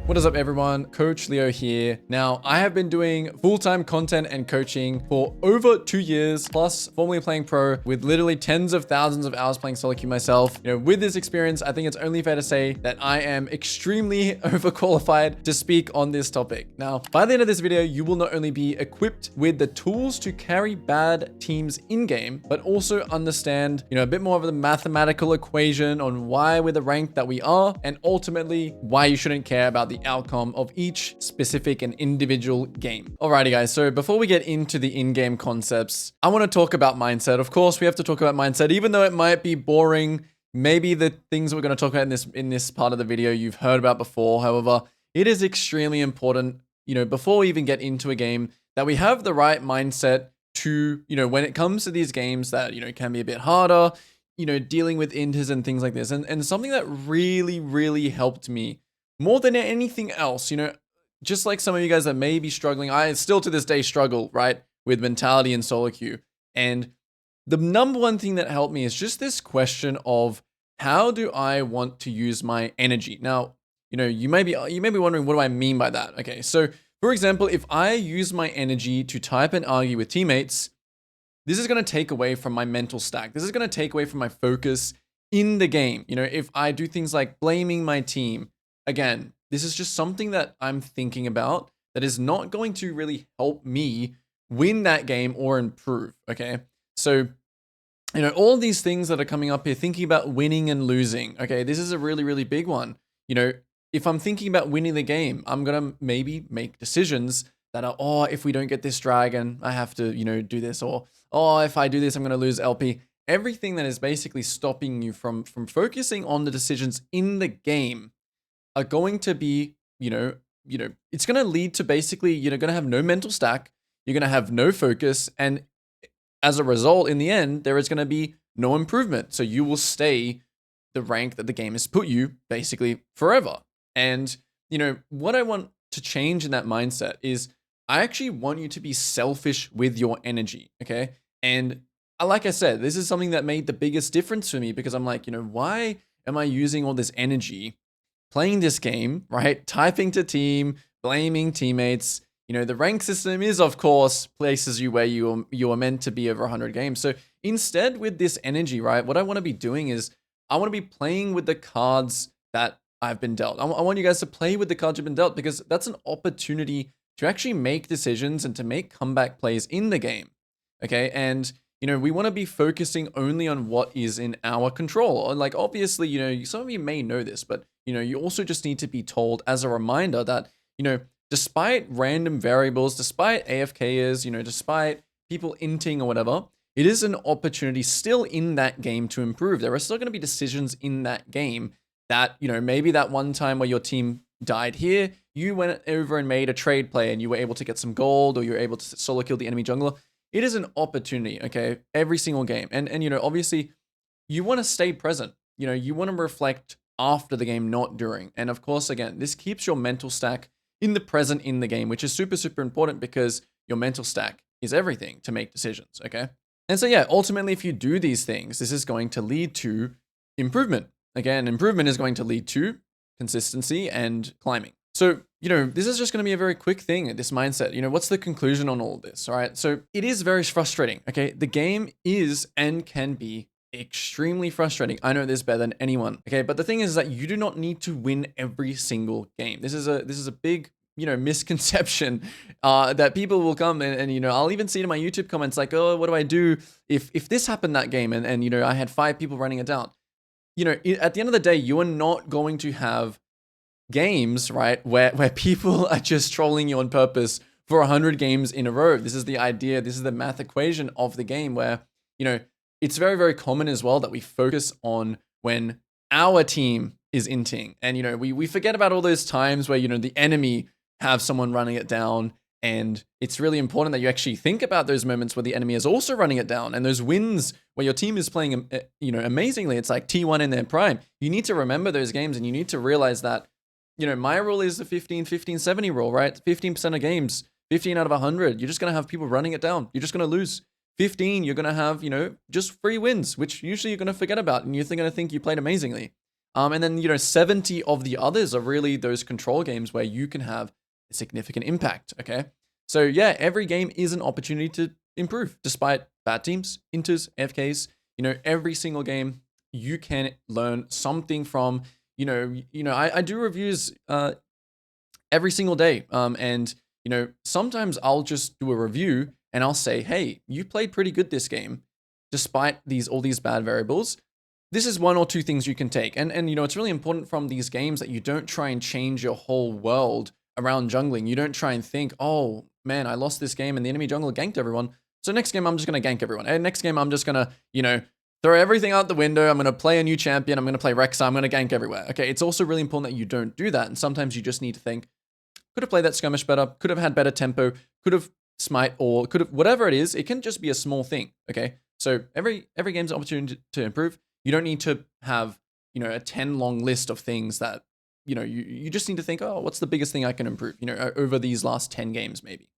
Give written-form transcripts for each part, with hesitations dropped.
What is up everyone, Coach Leo here. Now, I have been doing full-time content and coaching for over 2 years, plus formerly playing pro with literally tens of thousands of hours playing SoloQ myself. With this experience, I think it's only fair to say that I am extremely overqualified to speak on this topic. Now, by the end of this video, you will not only be equipped with the tools to carry bad teams in-game, but also understand, a bit more of the mathematical equation on why we're the rank that we are, and ultimately why you shouldn't care about the outcome of each specific and individual game. Alrighty guys, so before we get into the in-game concepts, I want to talk about mindset. Of course, we have to talk about mindset, even though it might be boring. Maybe the things we're going to talk about in this part of the video you've heard about before. However, it is extremely important, before we even get into a game, that we have the right mindset to, when it comes to these games that, can be a bit harder, dealing with inters and things like this. And something that really helped me more than anything else, just like some of you guys that may be struggling, I still to this day struggle, right, with mentality and SoloQ. And the number one thing that helped me is just this question of how do I want to use my energy? Now, you may be wondering, what do I mean by that? Okay, so for example, if I use my energy to type and argue with teammates, this is going to take away from my mental stack. This is going to take away from my focus in the game. If I do things like blaming my team, again, this is just something that I'm thinking about that is not going to really help me win that game or improve, okay? So, all these things that are coming up here, thinking about winning and losing, okay? This is a really big one. If I'm thinking about winning the game, I'm going to maybe make decisions that are, oh, if we don't get this dragon, I have to, do this, or, oh, if I do this, I'm going to lose LP. Everything that is basically stopping you from focusing on the decisions in the game are going to be, it's going to lead to basically, you're going to have no mental stack, you're going to have no focus, and as a result, in the end, there is going to be no improvement. So you will stay the rank that the game has put you basically forever. And, what I want to change in that mindset is I actually want you to be selfish with your energy, okay? And like I said, this is something that made the biggest difference for me, because I'm like, why am I using all this energy playing this game, right? Typing to team, blaming teammates. The rank system is, of course, places you where you are meant to be over 100 games. So instead, with this energy, right, what I want to be doing is I want to be playing with the cards that I've been dealt. I want you guys to play with the cards you've been dealt, because that's an opportunity to actually make decisions and to make comeback plays in the game, okay? And we want to be focusing only on what is in our control. Like, obviously, some of you may know this, but, you also just need to be told as a reminder that, despite random variables, despite AFKers, despite people inting or whatever, it is an opportunity still in that game to improve. There are still going to be decisions in that game that, maybe that one time where your team died here, you went over and made a trade play and you were able to get some gold, or you were able to solo kill the enemy jungler. It is an opportunity, okay? Every single game. And obviously, you want to stay present. You want to reflect after the game, not during. And of course, again, this keeps your mental stack in the present in the game, which is super important, because your mental stack is everything to make decisions, okay? And so, yeah, ultimately, if you do these things, this is going to lead to improvement. Again, improvement is going to lead to consistency and climbing. So, this is just going to be a very quick thing, this mindset. What's the conclusion on all of this, all right? So it is very frustrating, okay? The game is and can be extremely frustrating. I know this better than anyone, okay? But the thing is that you do not need to win every single game. This is a big, misconception that people will come and I'll even see it in my YouTube comments like, oh, what do I do if this happened that game and I had 5 people running it down. At the end of the day, you are not going to have games, right, where people are just trolling you on purpose for 100 games in a row. This is the idea. This is the math equation of the game where, it's very common as well that we focus on when our team is inting. And, we forget about all those times where, the enemy have someone running it down. And it's really important that you actually think about those moments where the enemy is also running it down, and those wins where your team is playing, amazingly. It's like T1 in their prime. You need to remember those games, and you need to realize that, my rule is the 15-15-70 rule, right? 15% of games, 15 out of 100, you're just going to have people running it down. You're just going to lose. 15, you're going to have, just free wins, which usually you're going to forget about, and you're going to think you played amazingly. And then, you know, 70 of the others are really those control games where you can have a significant impact, okay? So yeah, every game is an opportunity to improve despite bad teams, inters, FKs. You know, every single game you can learn something from. I do reviews every single day. And you know, sometimes I'll just do a review and I'll say, hey, you played pretty good this game, despite all these bad variables. This is one or two things you can take. And you know, it's really important from these games that you don't try and change your whole world around jungling. You don't try and think, oh man, I lost this game and the enemy jungler ganked everyone. So next game, I'm just going to gank everyone. And next game, I'm just going to, you know, throw everything out the window. I'm going to play a new champion. I'm going to play Rexa. I'm going to gank everywhere. Okay, it's also really important that you don't do that. And sometimes you just need to think, could have played that skirmish better, could have had better tempo, could have smite, or could have, whatever it is, it can just be a small thing, okay? So every game's an opportunity to improve. You don't need to have, you know, a 10 long list of things that, you know, you just need to think, oh, what's the biggest thing I can improve, you know, over these last 10 games maybe.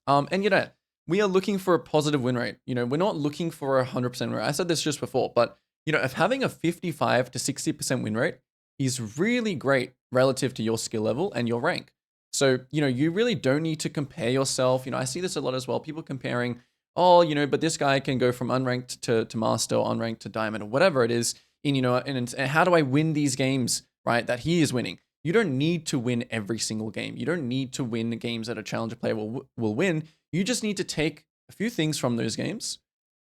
And you know, we are looking for a positive win rate. You know, we're not looking for a 100% win rate. I said this just before, but you know, if having a 55 to 60% win rate is really great relative to your skill level and your rank. So, you know, you really don't need to compare yourself. You know, I see this a lot as well. People comparing, oh, you know, but this guy can go from unranked to master, or unranked to diamond, or whatever it is. And, you know, and how do I win these games, right, that he is winning? You don't need to win every single game. You don't need to win games that a challenger player will win. You just need to take a few things from those games,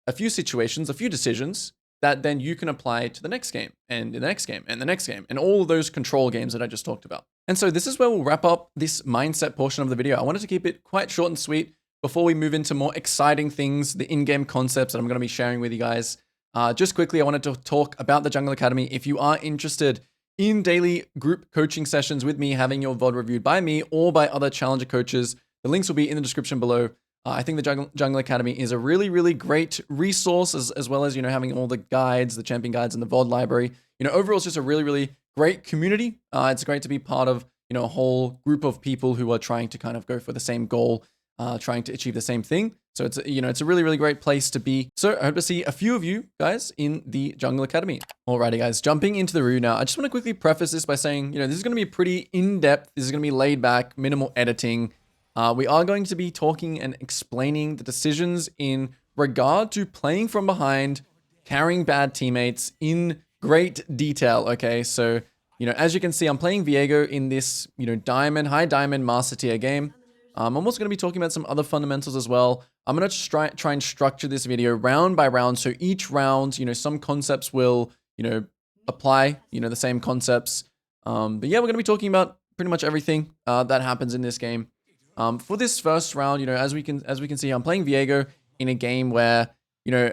a few situations, a few decisions that then you can apply to the next game and the next game and the next game and all of those control games that I just talked about. And so this is where we'll wrap up this mindset portion of the video. I wanted to keep it quite short and sweet before we move into more exciting things, the in-game concepts that I'm going to be sharing with you guys. Just quickly, I wanted to talk about the Jungle Academy. If you are interested in daily group coaching sessions with me, having your VOD reviewed by me or by other challenger coaches, the links will be in the description below. I think the Jungle Academy is a really, really great resource, as well as, you know, having all the guides, the champion guides, and the VOD library. You know, overall, it's just a really, really great community. It's great to be part of, you know, a whole group of people who are trying to kind of go for the same goal, trying to achieve the same thing. So it's, you know, it's a really, really great place to be. So I hope to see a few of you guys in the Jungle Academy. Alrighty, guys, jumping into the review now. I just want to quickly preface this by saying, you know, this is going to be pretty in-depth. This is going to be laid back, minimal editing. We are going to be talking and explaining the decisions in regard to playing from behind, carrying bad teammates in great detail, okay? So, you know, as you can see, I'm playing Viego in this, you know, high diamond master tier game. I'm also going to be talking about some other fundamentals as well. I'm going to try and structure this video round by round. So each round, you know, some concepts will, you know, apply, you know, the same concepts. But yeah, we're going to be talking about pretty much everything that happens in this game. For this first round, you know, as we can see, I'm playing Viego in a game where, you know,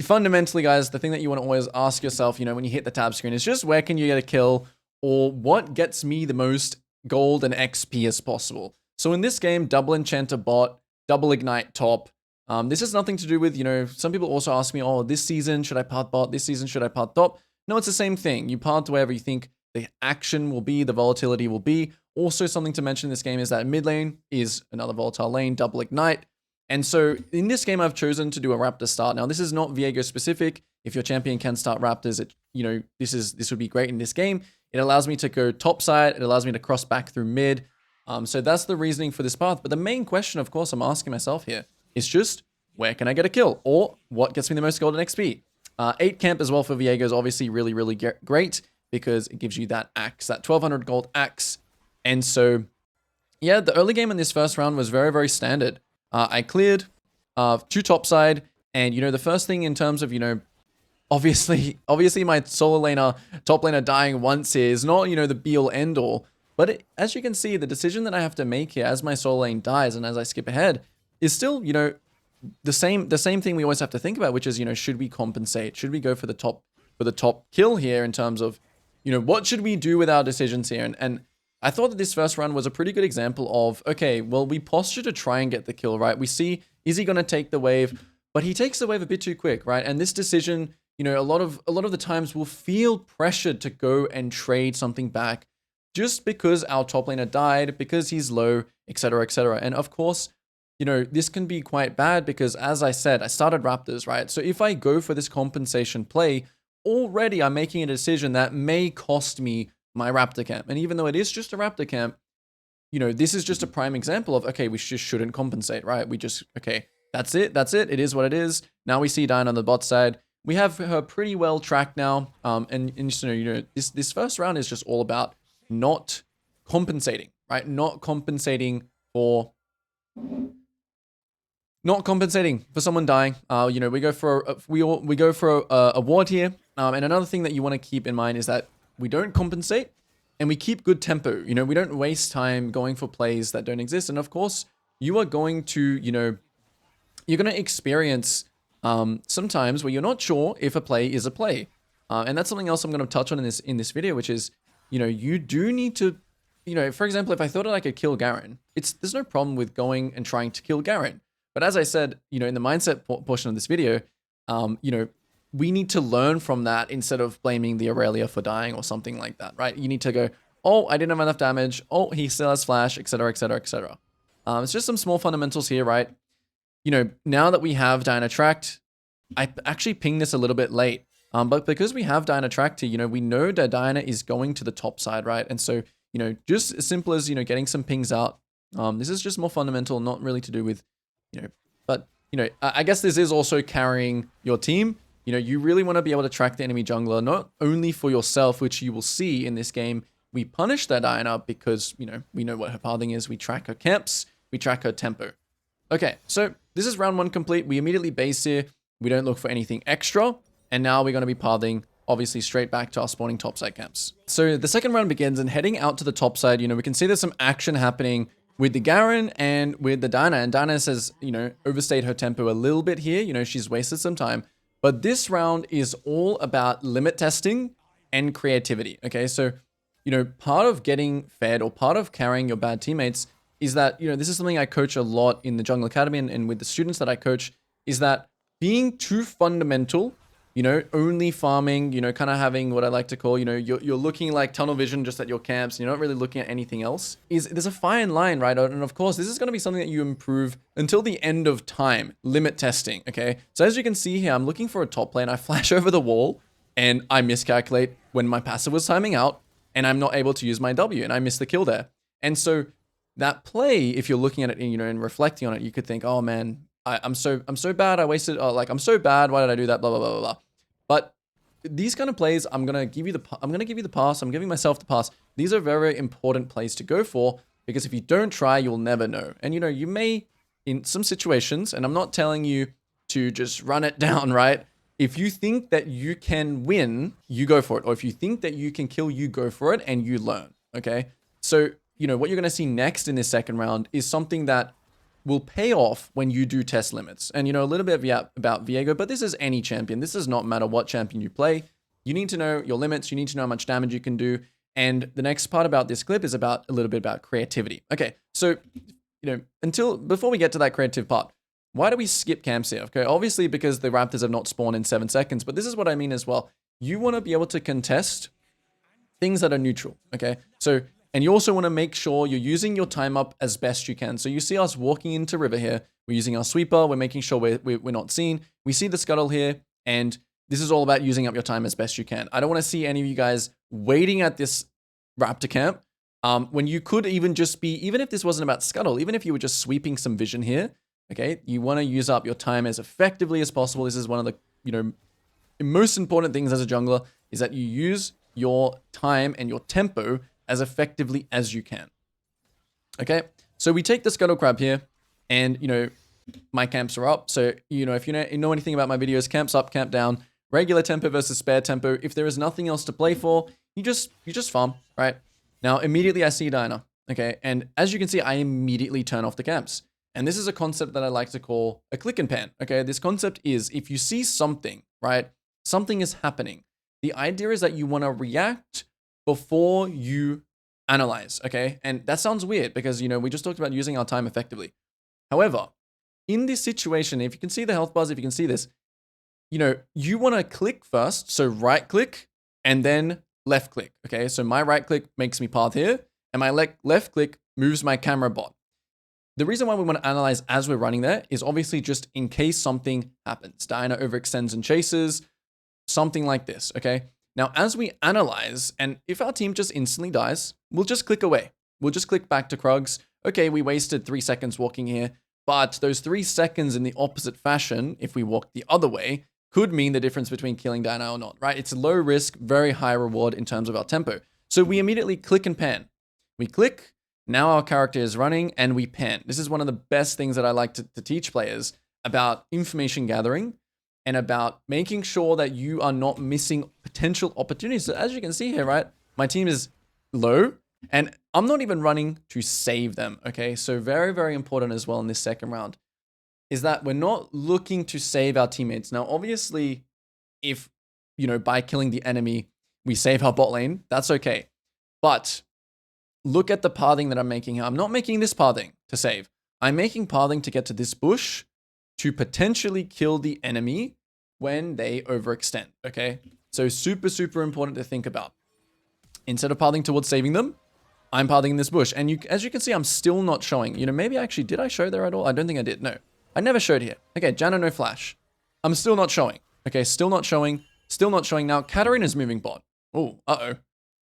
fundamentally, guys, the thing that you want to always ask yourself, you know, when you hit the tab screen is just where can you get a kill, or what gets me the most gold and XP as possible. So in this game, double enchanter bot, double ignite top. This has nothing to do with, you know, some people also ask me, oh, this season should I part bot? This season should I part top? No, it's the same thing. You part to wherever you think the action will be, the volatility will be. Also, something to mention in this game is that mid lane is another volatile lane, double ignite. And so in this game, I've chosen to do a Raptor start. Now, this is not Viego specific. If your champion can start Raptors, you know, this would be great in this game. It allows me to go top side. It allows me to cross back through mid. So that's the reasoning for this path. But the main question, of course, I'm asking myself here is just, where can I get a kill? Or what gets me the most gold and XP? 8 camp as well for Viego is obviously really, really great because it gives you that axe, that 1200 gold axe. And so, yeah, the early game in this first round was very, very standard. I cleared 2 topside, and, you know, the first thing in terms of, you know, obviously my solo laner, top laner dying once here is not, you know, the be-all end-all. But as you can see, the decision that I have to make here as my solo lane dies and as I skip ahead is still, you know, the same thing we always have to think about, which is, you know, should we compensate? Should we go for the top kill here in terms of, you know, what should we do with our decisions here? And I thought that this first run was a pretty good example of, okay, well, we posture to try and get the kill, right? We see, is he going to take the wave? But he takes the wave a bit too quick, right? And this decision, you know, a lot of the times we'll feel pressured to go and trade something back just because our top laner died, because he's low, etc., etc. And of course, you know, this can be quite bad because, as I said, I started Raptors, right? So if I go for this compensation play, already I'm making a decision that may cost me my Raptor camp. And even though it is just a Raptor camp, you know, this is just a prime example of, okay, we just shouldn't compensate, right? We just, okay, that's it. It is what it is. Now we see Diana on the bot side. We have her pretty well tracked now. And you know, this first round is just all about not compensating, right? Not compensating for someone dying. You know, we go for a ward here. And another thing that you want to keep in mind is that we don't compensate and we keep good tempo. You know, we don't waste time going for plays that don't exist. And of course, you are going to, you know, you're going to experience sometimes where you're not sure if a play is a play. And that's something else I'm going to touch on in this video, which is, you know, you do need to, you know, for example, if I thought that I could kill Garen, there's no problem with going and trying to kill Garen. But as I said, you know, in the mindset portion of this video, you know, we need to learn from that instead of blaming the Aurelia for dying or something like that, right? You need to go, oh, I didn't have enough damage. Oh, he still has flash, etc., etc., etc. It's just some small fundamentals here, right? You know, now that we have Diana tracked, I actually pinged this a little bit late. But because we have Diana tracked here, you know, we know that Diana is going to the top side, right? And so, you know, just as simple as, you know, getting some pings out. This is just more fundamental, not really to do with, you know, but, you know, I guess this is also carrying your team. You know, you really want to be able to track the enemy jungler, not only for yourself, which you will see in this game. We punish that Diana because, you know, we know what her pathing is. We track her camps, we track her tempo. Okay, so this is round 1 complete. We immediately base here. We don't look for anything extra. And now we're going to be pathing, obviously, straight back to our spawning topside camps. So the second round begins, and heading out to the top side, you know, we can see there's some action happening with the Garen and with the Diana. And Diana says, you know, overstayed her tempo a little bit here. You know, she's wasted some time. But this round is all about limit testing and creativity. Okay, so, you know, part of getting fed or part of carrying your bad teammates is that, you know, this is something I coach a lot in the Jungle Academy and with the students that I coach, is that being too fundamental, you know, only farming, you know, kind of having what I like to call, you know, you're looking like tunnel vision just at your camps, and you're not really looking at anything else, there's a fine line, right? And of course, this is going to be something that you improve until the end of time, limit testing, okay? So as you can see here, I'm looking for a top lane, I flash over the wall, and I miscalculate when my passive was timing out, and I'm not able to use my W, and I miss the kill there. And so that play, if you're looking at it, you know, and reflecting on it, you could think, oh man, I'm so bad, I wasted, like, I'm so bad, why did I do that, blah, blah, blah, blah, blah. But these kind of plays, I'm going to give you the pass. I'm giving myself the pass. These are very, very important plays to go for, because if you don't try, you'll never know. And, you know, you may, in some situations, and I'm not telling you to just run it down, right? If you think that you can win, you go for it. Or if you think that you can kill, you go for it and you learn, okay? So, you know, what you're going to see next in this second round is something that will pay off when you do test limits. And, you know, a little bit about Viego, but this is any champion. This does not matter what champion you play. You need to know your limits. You need to know how much damage you can do. And the next part about this clip is about a little bit about creativity. Okay, so, you know, before we get to that creative part, why do we skip camps here? Okay, obviously because the Raptors have not spawned in 7 seconds, but this is what I mean as well. You want to be able to contest things that are neutral, okay? So, and you also want to make sure you're using your time up as best you can. So you see us walking into river here. We're using our sweeper. We're making sure we're not seen. We see the scuttle here, and this is all about using up your time as best you can. I don't want to see any of you guys waiting at this Raptor camp when you could even just be, even if this wasn't about scuttle, even if you were just sweeping some vision here, okay, you want to use up your time as effectively as possible. This is one of the, you know, most important things as a jungler, is that you use your time and your tempo as effectively as you can. Okay, so we take the scuttle crab here, and, you know, my camps are up. So, you know, if you know anything about my videos, camps up, camp down, regular tempo versus spare tempo. If there is nothing else to play for, you just farm, right? Now, immediately I see Diana, okay? And as you can see, I immediately turn off the camps. And this is a concept that I like to call a click and pan, okay? This concept is, if you see something, right? Something is happening. The idea is that you want to react before you analyze, okay? And that sounds weird because, you know, we just talked about using our time effectively. However, in this situation, if you can see the health bars, if you can see this, you know, you want to click first. So right click and then left click, okay? So my right click makes me path here, and my left click moves my camera bot. The reason why we want to analyze as we're running there is obviously just in case something happens. Diana overextends and chases. something like this, okay? Now, as we analyze, and if our team just instantly dies, we'll just click away. We'll just click back to Krugs. Okay, we wasted 3 seconds walking here, but those 3 seconds in the opposite fashion, if we walk the other way, could mean the difference between killing Dinah or not, right? It's low risk, very high reward in terms of our tempo. So we immediately click and pan. We click, now our character is running, and we pan. This is one of the best things that I like to teach players about information gathering and about making sure that you are not missing potential opportunities. So as you can see here, right, my team is low, and I'm not even running to save them, okay? So very, very important as well in this second round is that we're not looking to save our teammates. Now, obviously, if, by killing the enemy, we save our bot lane, that's okay. But look at the pathing that I'm making here. I'm not making this pathing to save. I'm making pathing to get to this bush to potentially kill the enemy when they overextend, okay? So super, super important to think about. Instead of pathing towards saving them, I'm pathing in this bush. And as you can see, I'm still not showing. Maybe actually, did I show there at all? I don't think I did. No, I never showed here. Okay, Janna, no flash. I'm still not showing. Okay, still not showing. Still not showing. Now, Katarina's moving bot. Oh, uh-oh.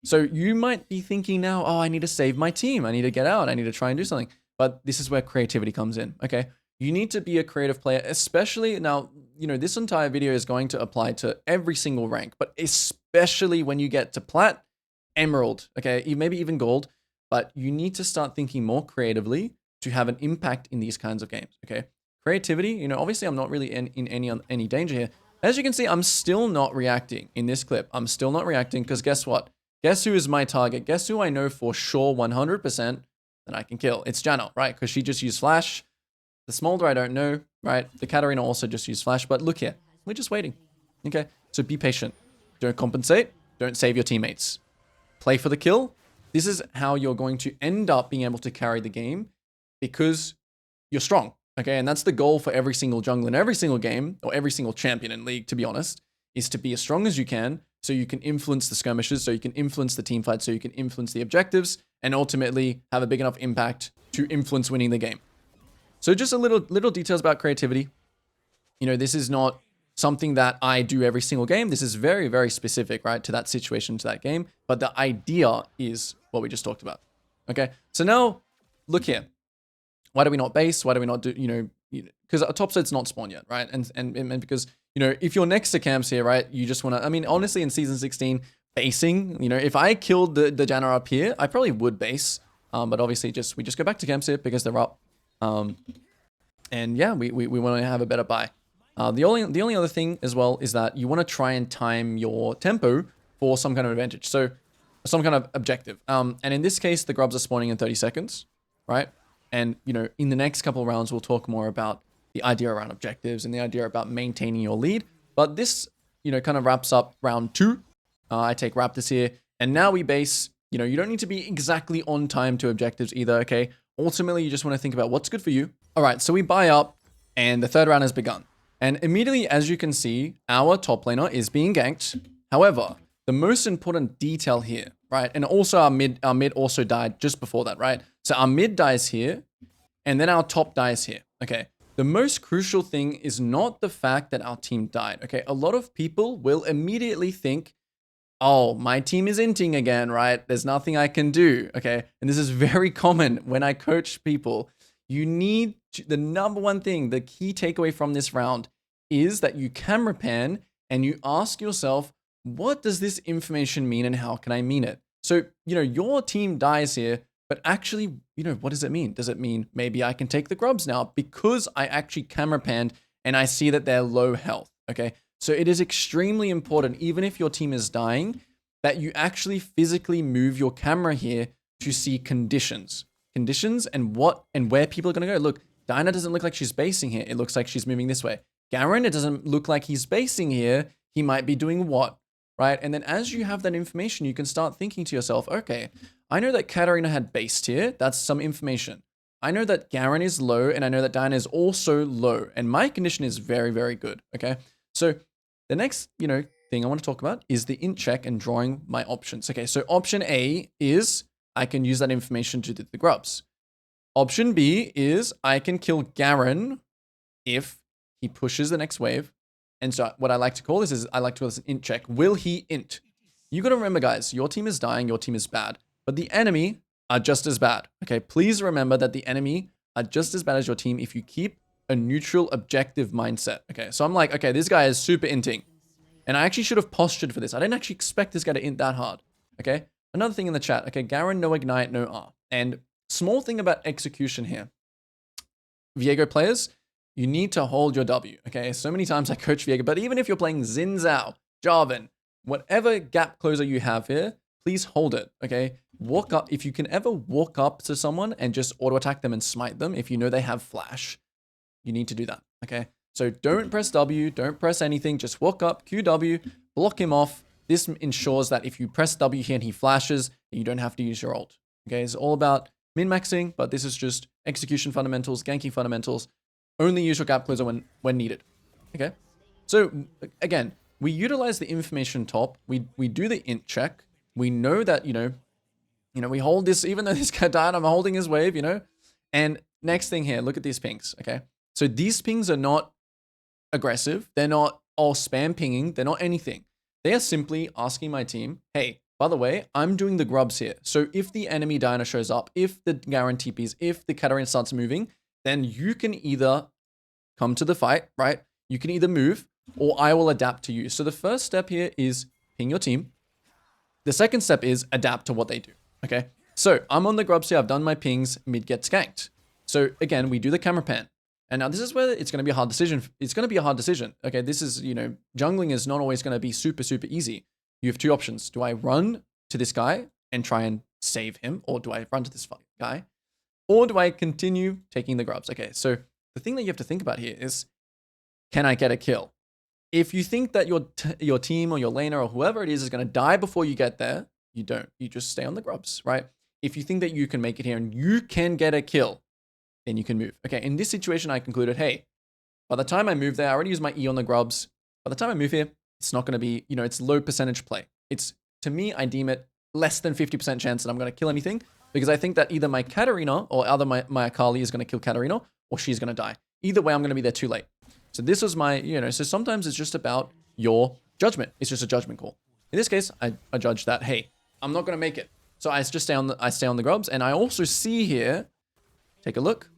So you might be thinking now, oh, I need to save my team. I need to get out. I need to try and do something. But this is where creativity comes in, okay? You need to be a creative player, especially now, this entire video is going to apply to every single rank, but especially when you get to Plat, Emerald, okay, maybe even Gold, but you need to start thinking more creatively to have an impact in these kinds of games, okay? Creativity, obviously I'm not really in any danger here. As you can see, I'm still not reacting in this clip. I'm still not reacting because guess what? Guess who is my target? Guess who I know for sure 100% that I can kill? It's Janna, right? Because she just used flash. The Smolder, I don't know, right? The Katarina also just used flash, but look here. We're just waiting, okay? So be patient. Don't compensate. Don't save your teammates. Play for the kill. This is how you're going to end up being able to carry the game because you're strong, okay? And that's the goal for every single jungler in every single game, or every single champion in League, to be honest, is to be as strong as you can so you can influence the skirmishes, so you can influence the team fight, so you can influence the objectives, and ultimately have a big enough impact to influence winning the game. So just a little details about creativity. This is not something that I do every single game. This is very, very specific, right, to that situation, to that game. But the idea is what we just talked about. Okay, so now look here. Why do we not base? Why do we not do, because our top side's not spawned yet, right? And because, if you're next to camps here, right, you just want to, honestly, in season 16, basing, if I killed the Janna up here, I probably would base. But obviously we just go back to camps here because they're up. And yeah, we want to have a better buy. The only other thing as well is that you want to try and time your tempo for some kind of advantage. So some kind of objective. And in this case, the grubs are spawning in 30 seconds, right? And, in the next couple of rounds, we'll talk more about the idea around objectives and the idea about maintaining your lead. But this, kind of wraps up round 2. I take Raptors here. And now we base, you don't need to be exactly on time to objectives either, okay? Ultimately, you just want to think about what's good for you. All right, so we buy up and the third round has begun. And immediately, as you can see, our top laner is being ganked. However, the most important detail here, right? And also our mid also died just before that, right? So our mid dies here and then our top dies here, okay? The most crucial thing is not the fact that our team died, okay? A lot of people will immediately think, oh, my team is inting again, right? There's nothing I can do, okay? And this is very common when I coach people. You need the number one thing, the key takeaway from this round is that you camera pan and you ask yourself, what does this information mean and how can I mean it? So, your team dies here, but actually, what does it mean? Does it mean maybe I can take the grubs now because I actually camera panned and I see that they're low health, okay? So it is extremely important, even if your team is dying, that you actually physically move your camera here to see conditions. Conditions and what and where people are going to go. Look, Dinah doesn't look like she's basing here. It looks like she's moving this way. Garen, it doesn't look like he's basing here. He might be doing what, right? And then as you have that information, you can start thinking to yourself, okay, I know that Katarina had based here. That's some information. I know that Garen is low, and I know that Dinah is also low. And my condition is very, very good, okay? So the next, thing I want to talk about is the int check and drawing my options. Okay, so option A is I can use that information to do the grubs. Option B is I can kill Garen if he pushes the next wave And so what I like to call this is, I like to call this an int check. Will he int? You got to remember, guys, your team is dying, your team is bad, but the enemy are just as bad. Okay, please remember that the enemy are just as bad as your team if you keep a neutral, objective mindset. Okay, so I'm like, okay, this guy is super inting. And I actually should have postured for this. I didn't actually expect this guy to int that hard. Okay, another thing in the chat. Okay, Garen, no ignite, no R. And small thing about execution here. Viego players, you need to hold your W. Okay, so many times I coach Viego, but even if you're playing Xin Zhao, Jarvan, whatever gap closer you have here, please hold it. Okay, walk up. If you can ever walk up to someone and just auto attack them and smite them, if you know they have flash, you need to do that. Okay, so don't press W, don't press anything, just walk up, QW, block him off. This ensures that if you press W here and he flashes, you don't have to use your ult. Okay, it's all about min-maxing, but this is just execution fundamentals, ganking fundamentals. Only use your gap closer when needed. Okay, so again, we utilize the information top. We do the int check. We know that, we hold this, even though this guy died, I'm holding his wave, And next thing here, look at these pings, okay? So these pings are not aggressive. They're not all spam pinging. They're not anything. They are simply asking my team, hey, by the way, I'm doing the grubs here. So if the enemy Diana shows up, if the Garen TPs, if the Katarina starts moving, then you can either come to the fight, right? You can either move or I will adapt to you. So the first step here is ping your team. The second step is adapt to what they do, okay? So I'm on the grubs here. I've done my pings. Mid gets ganked. So again, we do the camera pan. And now this is where it's going to be a hard decision. It's going to be a hard decision. Okay, this is, jungling is not always going to be super, super easy. You have two options. Do I run to this guy and try and save him? Or do I run to this guy? Or do I continue taking the grubs? Okay, so the thing that you have to think about here is, can I get a kill? If you think that your team or your laner or whoever it is going to die before you get there, you don't. You just stay on the grubs, right? If you think that you can make it here and you can get a kill, then you can move. Okay, in this situation, I concluded, hey, by the time I move there, I already used my E on the grubs. By the time I move here, it's not going to be, it's low percentage play. It's, to me, I deem it less than 50% chance that I'm going to kill anything because I think that either my Katarina or either my Akali is going to kill Katarina or she's going to die. Either way, I'm going to be there too late. So this was my, so sometimes it's just about your judgment. It's just a judgment call. In this case, I judge that, hey, I'm not going to make it. So I just stay on the grubs. And I also see here, take a look,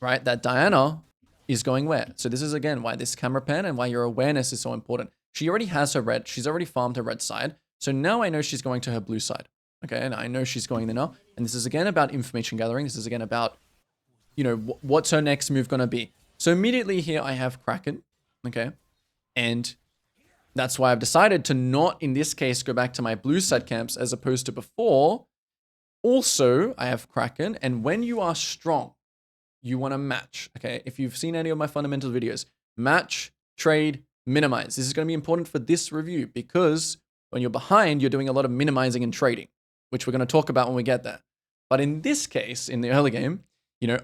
right, that Diana is going where? So this is, again, why this camera pan and why your awareness is so important. She already has her red. She's already farmed her red side. So now I know she's going to her blue side. Okay, and I know she's going there now. And this is, again, about information gathering. This is, again, about, what's her next move going to be. So immediately here I have Kraken, okay? And that's why I've decided to not, in this case, go back to my blue side camps as opposed to before. Also, I have Kraken, and when you are strong, you want to match, okay? If you've seen any of my fundamental videos, match, trade, minimize. This is going to be important for this review because when you're behind, you're doing a lot of minimizing and trading, which we're going to talk about when we get there. But in this case, in the early game,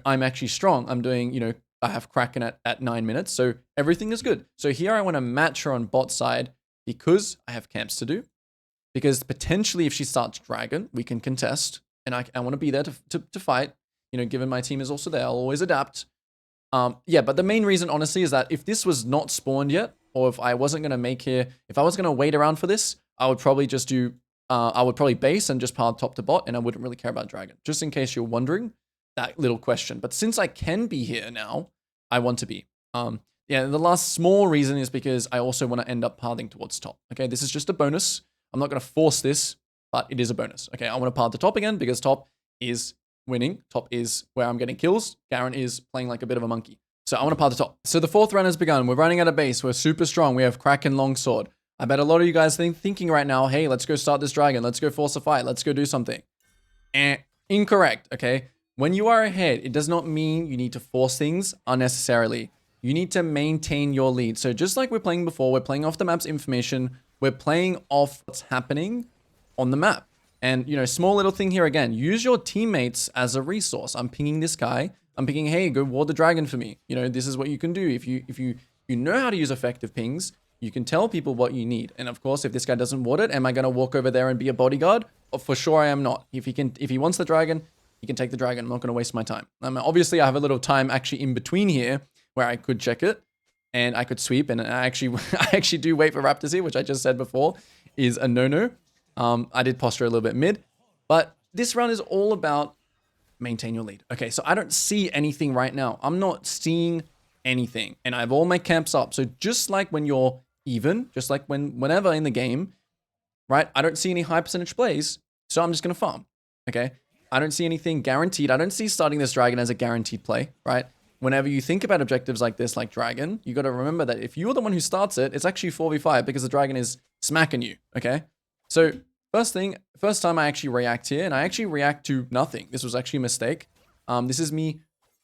I'm actually strong. I'm doing, I have Kraken at 9 minutes, so everything is good. So here I want to match her on bot side because I have camps to do. Because potentially if she starts Dragon, we can contest. And I want to be there to fight. Given my team is also there, I'll always adapt. Yeah, but the main reason, honestly, is that if this was not spawned yet, or if I wasn't going to make here, if I was going to wait around for this, I would probably just do, I would probably base and just pile top to bot, and I wouldn't really care about Dragon. Just in case you're wondering that little question. But since I can be here now, I want to be. Yeah, the last small reason is because I also want to end up pathing towards top. Okay, this is just a bonus. I'm not going to force this, but it is a bonus. Okay, I want to path to top again because top is winning. Top is where I'm getting kills. Garen is playing like a bit of a monkey. So I want to path to top. So the fourth round has begun. We're running at a base. We're super strong. We have Kraken Longsword. I bet a lot of you guys thinking right now, hey, let's go start this dragon. Let's go force a fight. Let's go do something. Incorrect, okay? When you are ahead, it does not mean you need to force things unnecessarily. You need to maintain your lead. So just like we're playing before, we're playing off the map's information. We're playing off what's happening on the map. And, small little thing here again, use your teammates as a resource. I'm pinging this guy. I'm pinging, hey, go ward the dragon for me. This is what you can do. If you know how to use effective pings, you can tell people what you need. And of course, if this guy doesn't ward it, am I going to walk over there and be a bodyguard? For sure I am not. If he wants the dragon, he can take the dragon. I'm not going to waste my time. Obviously, I have a little time actually in between here where I could check it. and I could sweep, and I actually I actually do wait for Raptors here, which I just said before is a no-no. I did posture a little bit mid, but this round is all about maintain your lead. Okay, so I don't see anything right now. I'm not seeing anything, and I have all my camps up. So just like when you're even, just like whenever in the game, right? I don't see any high percentage plays, so I'm just gonna farm. Okay, I don't see anything guaranteed. I don't see starting this dragon as a guaranteed play, right? Whenever you think about objectives like this, like dragon, you got to remember that if you're the one who starts it, it's actually 4v5 because the dragon is smacking you. Okay, so first time I actually react here, and I actually react to nothing. This was actually a mistake. This is me,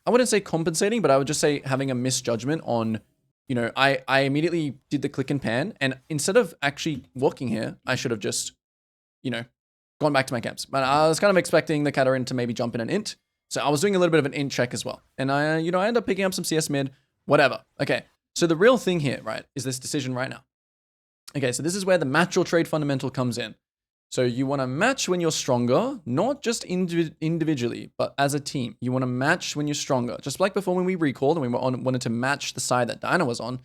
I wouldn't say compensating, but I would just say having a misjudgment on, you know, I immediately did the click and pan, and instead of actually walking here, I should have just, you know, gone back to my camps. But I was kind of expecting the Katarina to maybe jump in an int. So I was doing a little bit of an int check as well. And I end up picking up some CS mid, whatever. Okay, so the real thing here, right, is this decision right now. Okay, so this is where the match or trade fundamental comes in. So you want to match when you're stronger, not just individually, but as a team. You want to match when you're stronger. Just like before when we recalled and we wanted to match the side that Dinah was on,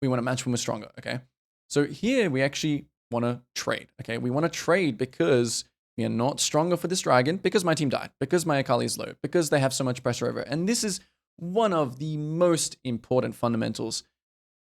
we want to match when we're stronger, okay? So here we actually want to trade, okay? We want to trade because we are not stronger for this dragon, because my team died, because my Akali is low, because they have so much pressure over it. And this is one of the most important fundamentals,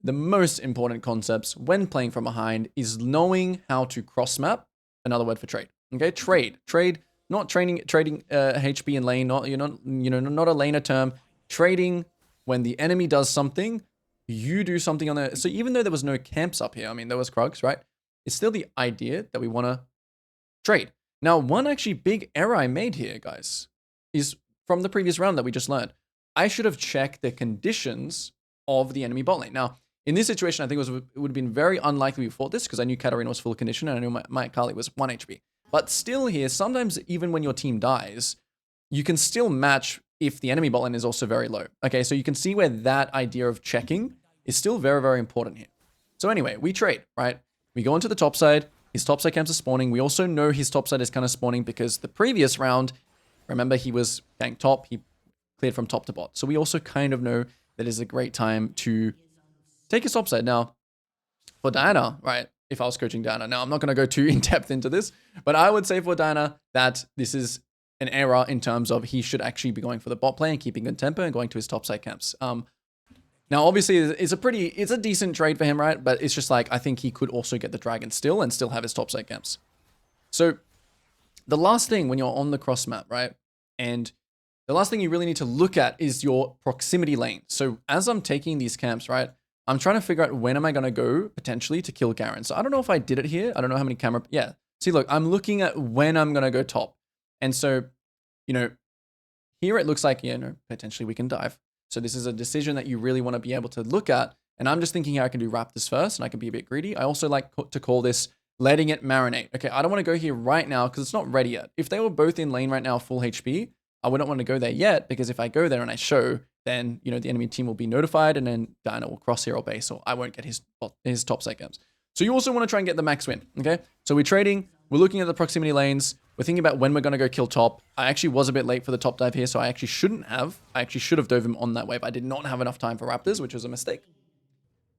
the most important concepts when playing from behind is knowing how to cross map. Another word for trade. Okay, trade, not trading HP in lane, not not a laner term. Trading when the enemy does something, you do something on there. So even though there was no camps up here, I mean there was Krugs, right? It's still the idea that we want to trade. Now, one actually big error I made here, guys, is from the previous round that we just learned. I should have checked the conditions of the enemy bot lane. Now, in this situation, I think it would have been very unlikely we fought this because I knew Katarina was full condition and I knew my Akali was 1 HP. But still here, sometimes even when your team dies, you can still match if the enemy bot lane is also very low. Okay, so you can see where that idea of checking is still very, very important here. So anyway, we trade, right? We go into the top side. His top side camps are spawning. We also know his top side is kind of spawning because the previous round, remember, he was ganked top. He cleared from top to bot. So we also kind of know that is a great time to take his top side. Now, for Diana, right, if I was coaching Diana, now I'm not going to go too in-depth into this, but I would say for Diana that this is an error in terms of he should actually be going for the bot play and keeping good tempo and going to his top side camps. Now, obviously, it's a decent trade for him, right? But it's just like, I think he could also get the dragon still and still have his top side camps. So the last thing when you're on the cross map, right? And the last thing you really need to look at is your proximity lane. So as I'm taking these camps, right, I'm trying to figure out when am I going to go potentially to kill Garen. So I don't know if I did it here. I don't know how many camera. Yeah. See, look, I'm looking at when I'm going to go top. And so, you know, here it looks like, yeah, no, potentially we can dive. So this is a decision that you really want to be able to look at. And I'm just thinking here I can do Raptors first and I can be a bit greedy. I also like to call this letting it marinate. Okay, I don't want to go here right now because it's not ready yet. If they were both in lane right now, full HP, I wouldn't want to go there yet because if I go there and I show, then, you know, the enemy team will be notified and then Diana will cross here or base or I won't get his top side camps. So you also want to try and get the max win, okay? So we're trading, we're looking at the proximity lanes, we're thinking about when we're going to go kill top. I actually was a bit late for the top dive here, so I actually shouldn't have. I actually should have dove him on that wave. I did not have enough time for Raptors, which was a mistake.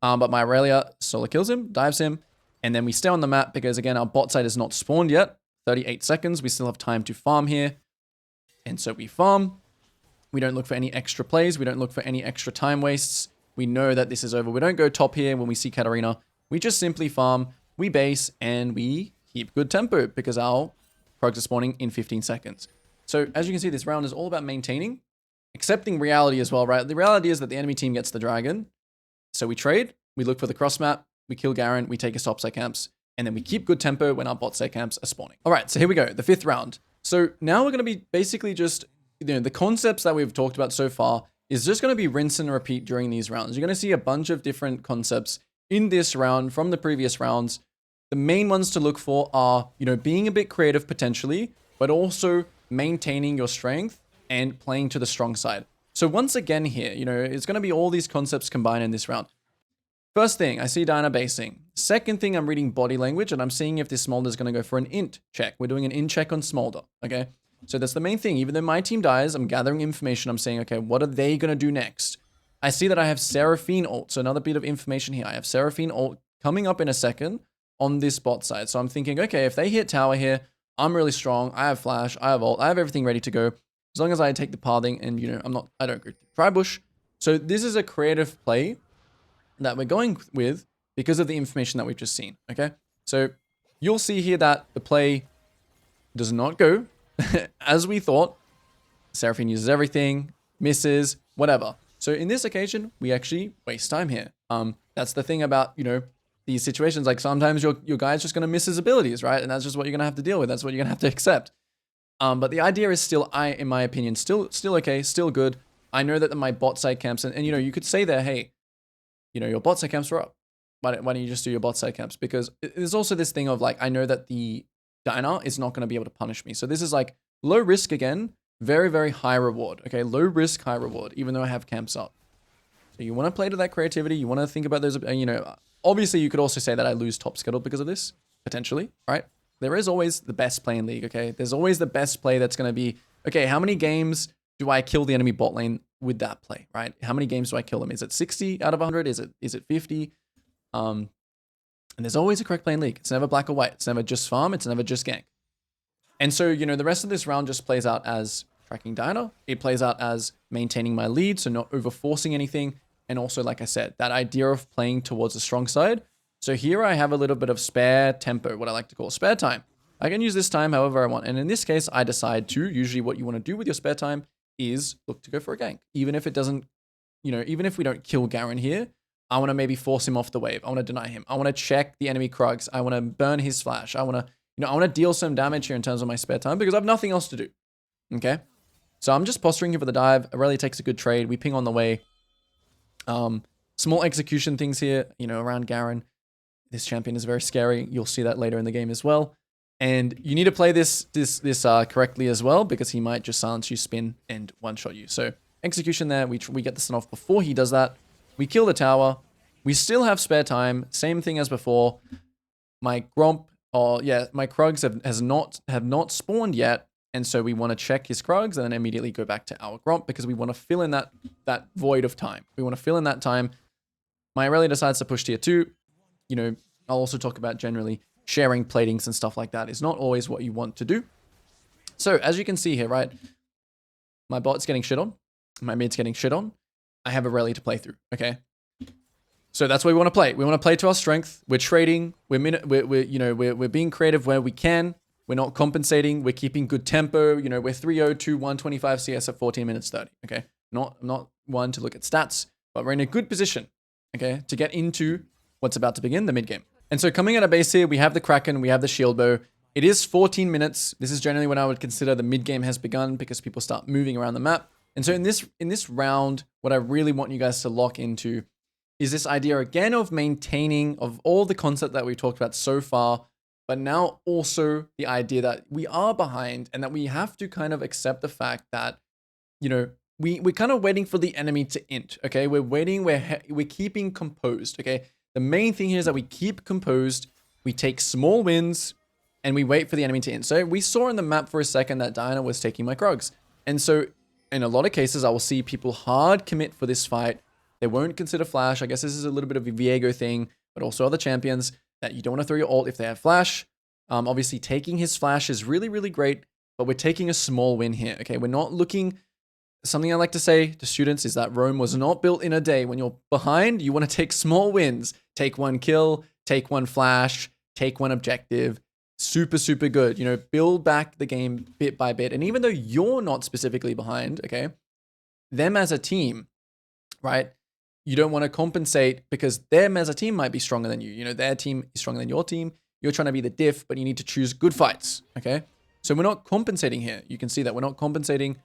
But my Aurelia solo kills him, dives him, and then we stay on the map because, again, our bot side is not spawned yet. 38 seconds. We still have time to farm here. And so we farm. We don't look for any extra plays. We don't look for any extra time wastes. We know that this is over. We don't go top here when we see Katarina. We just simply farm, we base, and we keep good tempo because our Krugs are spawning in 15 seconds. So as you can see, this round is all about maintaining, accepting reality as well, right? The reality is that the enemy team gets the dragon. So we trade, we look for the cross map, we kill Garen, we take his top side camps, and then we keep good tempo when our bot side camps are spawning. All right, so here we go, the 5th round. So now we're going to be basically just, you know, the concepts that we've talked about so far is just going to be rinse and repeat during these rounds. You're going to see a bunch of different concepts in this round from the previous rounds. The main ones to look for are, you know, being a bit creative potentially, but also maintaining your strength and playing to the strong side. So once again here, you know, it's going to be all these concepts combined in this round. First thing, I see Diana basing. Second thing, I'm reading body language and I'm seeing if this Smolder is going to go for an int check. We're doing an int check on Smolder, okay? So that's the main thing. Even though my team dies, I'm gathering information. I'm saying, okay, what are they going to do next? I see that I have Seraphine ult. So another bit of information here. I have Seraphine ult coming up in a second on this bot side. So I'm thinking, okay, if they hit tower here, I'm really strong. I have flash, I have ult, I have everything ready to go. As long as I take the pathing and, you know, I don't go try bush. So this is a creative play that we're going with because of the information that we've just seen, okay? So you'll see here that the play does not go as we thought. Seraphine uses everything, misses, whatever. So in this occasion, we actually waste time here. That's the thing about, you know, these situations. Like sometimes your guy's just going to miss his abilities, right? And that's just what you're going to have to deal with. That's what you're going to have to accept. But the idea is still, in my opinion, still okay, still good. I know that my bot side camps, and you know, you could say there, hey, you know, your bot side camps are up. Why don't you just do your bot side camps? Because there's also this thing of like, I know that the Diner is not going to be able to punish me. So this is like low risk again, very, very high reward. Okay, low risk, high reward, even though I have camps up. So you want to play to that creativity. You want to think about those, you know, obviously you could also say that I lose top schedule because of this, potentially, right? There is always the best play in League, okay? There's always the best play that's going to be, okay, how many games do I kill the enemy bot lane with that play, right? How many games do I kill them? Is it 60 out of 100? Is it 50? And there's always a correct play in League. It's never black or white. It's never just farm. It's never just gank. And so, you know, the rest of this round just plays out as tracking Diner. It plays out as maintaining my lead, so not over-forcing anything. And also, like I said, that idea of playing towards the strong side. So here I have a little bit of spare tempo, what I like to call spare time. I can use this time however I want. And in this case, I decide to, usually what you want to do with your spare time is look to go for a gank. Even if it doesn't, you know, even if we don't kill Garen here, I want to maybe force him off the wave. I want to deny him. I want to check the enemy Krugs. I want to burn his flash. I want to, you know, I want to deal some damage here in terms of my spare time because I have nothing else to do. Okay. So I'm just posturing here for the dive. Aurelia takes a good trade. We ping on the way. Small execution things here, you know, around Garen. This champion is very scary. You'll see that later in the game as well. And you need to play this correctly as well because he might just silence you, spin, and one-shot you. So execution there. We get the stun off before he does that. We kill the tower. We still have spare time. Same thing as before. My Gromp, my Krugs have not spawned yet. And so we want to check his Krugs and then immediately go back to our Gromp because we want to fill in that void of time. We want to fill in that time. My Aurelia decides to push tier 2. You know, I'll also talk about generally sharing platings and stuff like that is not always what you want to do. So as you can see here, right, my bot's getting shit on. My mid's getting shit on. I have a rally to play through, okay? So that's what we want to play. We want to play to our strength. We're trading. We're being creative where we can. We're not compensating. We're keeping good tempo. You know, we're 302, 125 CS at 14 minutes 30, okay? Not one to look at stats, but we're in a good position, okay, to get into what's about to begin, the mid game. And so coming out of base here, we have the Kraken, we have the Shield Bow. It is 14 minutes. This is generally when I would consider the mid game has begun because people start moving around the map. And so in this round, what I really want you guys to lock into is this idea again of maintaining of all the concept that we've talked about so far, but now also the idea that we are behind and that we have to kind of accept the fact that, you know, we're kind of waiting for the enemy to int, okay? We're waiting, we're keeping composed, okay? The main thing here is that we keep composed, we take small wins, and we wait for the enemy to int. So we saw in the map for a second that Diana was taking my Krugs. And so in a lot of cases, I will see people hard commit for this fight. They won't consider flash. I guess this is a little bit of a Viego thing, but also other champions that you don't want to throw your ult if they have flash. Obviously, taking his flash is really, really great, but we're taking a small win here, okay? We're not looking... Something I like to say to students is that Rome was not built in a day. When you're behind, you want to take small wins. Take one kill, take one flash, take one objective. Super, super good. You know, build back the game bit by bit. And even though you're not specifically behind, okay, them as a team, right, you don't want to compensate because them as a team might be stronger than you. You know, their team is stronger than your team. You're trying to be the diff, but you need to choose good fights, okay? So we're not compensating here. You can see that we're not compensating.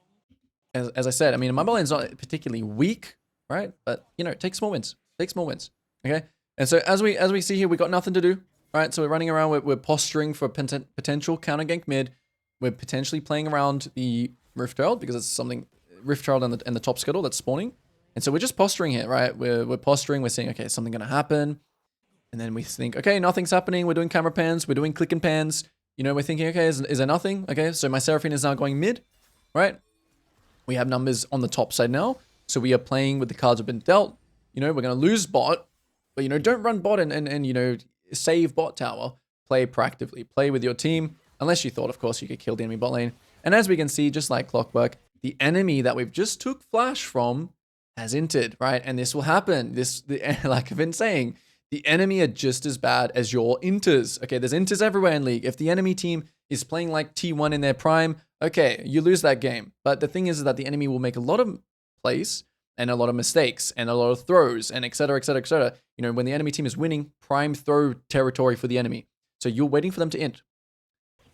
As I said, I mean, my bot lane's not particularly weak, right? But, you know, take small wins. Take small wins, okay? And so as we see here, we got nothing to do, right? So we're running around, we're posturing for potential counter gank mid. We're potentially playing around the Rift Herald because it's something, Rift Herald and the top scuttle that's spawning. And so we're just posturing here, right? We're posturing, we're saying, okay, is something going to happen? And then we think, okay, nothing's happening. We're doing camera pans, we're doing click and pans. You know, we're thinking, okay, is there nothing? Okay, so my Seraphine is now going mid, right? We have numbers on the top side now. So we are playing with the cards we've been dealt. You know, we're going to lose bot, but, you know, don't run bot and you know, save bot tower. Play proactively. Play with your team. Unless you thought, of course, you could kill the enemy bot lane. And as we can see, just like clockwork, the enemy that we've just took flash from has inted, right? And this will happen. Like I've been saying, the enemy are just as bad as your inters. Okay, there's inters everywhere in League. If the enemy team is playing like T1 in their prime, okay, you lose that game. But the thing is that the enemy will make a lot of plays and a lot of mistakes and a lot of throws and et cetera, et cetera, et cetera. You know, when the enemy team is winning, prime throw territory for the enemy. So you're waiting for them to int.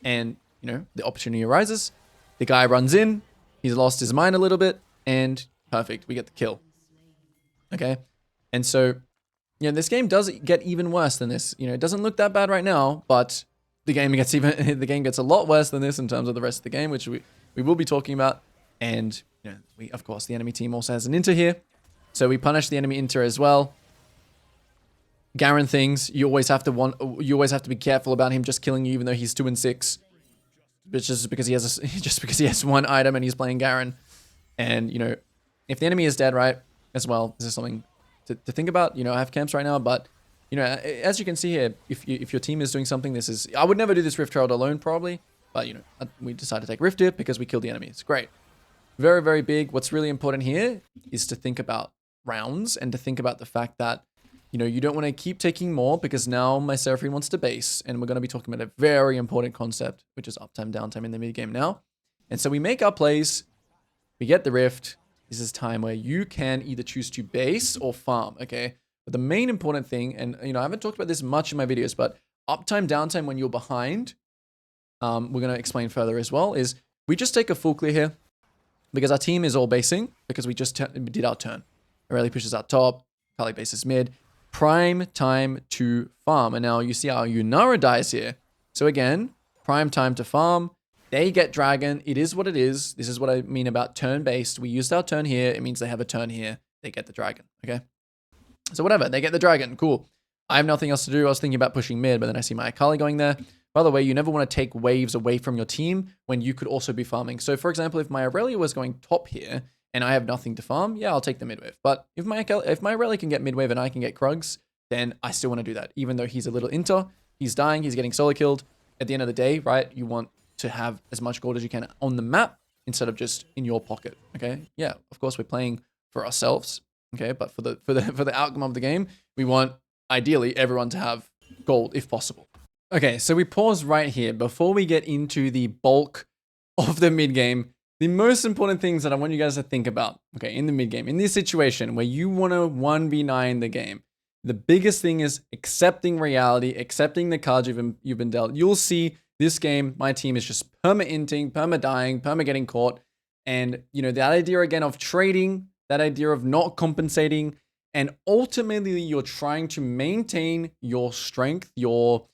And, you know, the opportunity arises. The guy runs in. He's lost his mind a little bit. And perfect. We get the kill. Okay. And so, you know, this game does get even worse than this. You know, it doesn't look that bad right now, but the game gets a lot worse than this in terms of the rest of the game, which we will be talking about. And, you know, of course, the enemy team also has an inter here. So we punish the enemy inter as well. Garen things, you always have to be careful about him just killing you, even though he's 2 and 6. But just because he has one item and he's playing Garen. And, you know, if the enemy is dead, right, as well, this is something to think about. You know, I have camps right now, but, you know, as you can see here, if your team is doing something, I would never do this Rift Herald alone, probably. But, you know, we decided to take Rift Dip because we killed the enemy. It's great. Very, very big. What's really important here is to think about rounds and to think about the fact that, you know, you don't want to keep taking more because now my Seraphine wants to base. And we're going to be talking about a very important concept, which is uptime, downtime in the mid game now. And so we make our plays. We get the Rift. This is time where you can either choose to base or farm, okay? But the main important thing, and, you know, I haven't talked about this much in my videos, but uptime, downtime when you're behind, we're going to explain further as well, is we just take a full clear here because our team is all basing because we just did our turn. Aurelia pushes out top. Kali bases mid. Prime time to farm. And now you see how Yunara dies here. So again, prime time to farm. They get dragon. It is what it is. This is what I mean about turn-based. We used our turn here. It means they have a turn here. They get the dragon. Okay? So whatever. They get the dragon. Cool. I have nothing else to do. I was thinking about pushing mid, but then I see my Akali going there. By the way, you never want to take waves away from your team when you could also be farming. So for example, if my Aurelia was going top here, and I have nothing to farm, yeah, I'll take the mid wave. But if my Aurelia can get mid wave and I can get Krugs, then I still want to do that. Even though he's a little inter, he's dying, he's getting solo killed. At the end of the day, right, you want to have as much gold as you can on the map instead of just in your pocket, okay? Yeah, of course we're playing for ourselves, okay? But for the outcome of the game, we want ideally everyone to have gold if possible. Okay, so we pause right here before we get into the bulk of the mid game. The most important things that I want you guys to think about, okay, in the mid game, in this situation where you want to 1v9 the game, the biggest thing is accepting reality, accepting the cards you've been dealt. You'll see this game, my team is just perma-inting, perma-dying, perma-getting caught. And, you know, that idea again of trading, that idea of not compensating, and ultimately you're trying to maintain your strength, your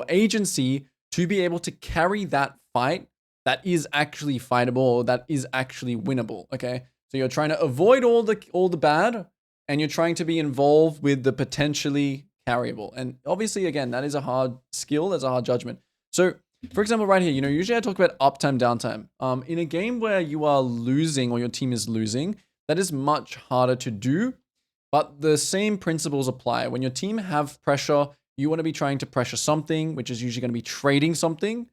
agency to be able to carry that fight that is actually fightable, or that is actually winnable, okay? So you're trying to avoid all the bad, and you're trying to be involved with the potentially carryable. And obviously, again, that is a hard skill, that's a hard judgment. So, for example, right here, you know, usually I talk about uptime, downtime. In a game where you are losing or your team is losing, that is much harder to do, but the same principles apply. When your team have pressure, you want to be trying to pressure something, which is usually going to be trading something,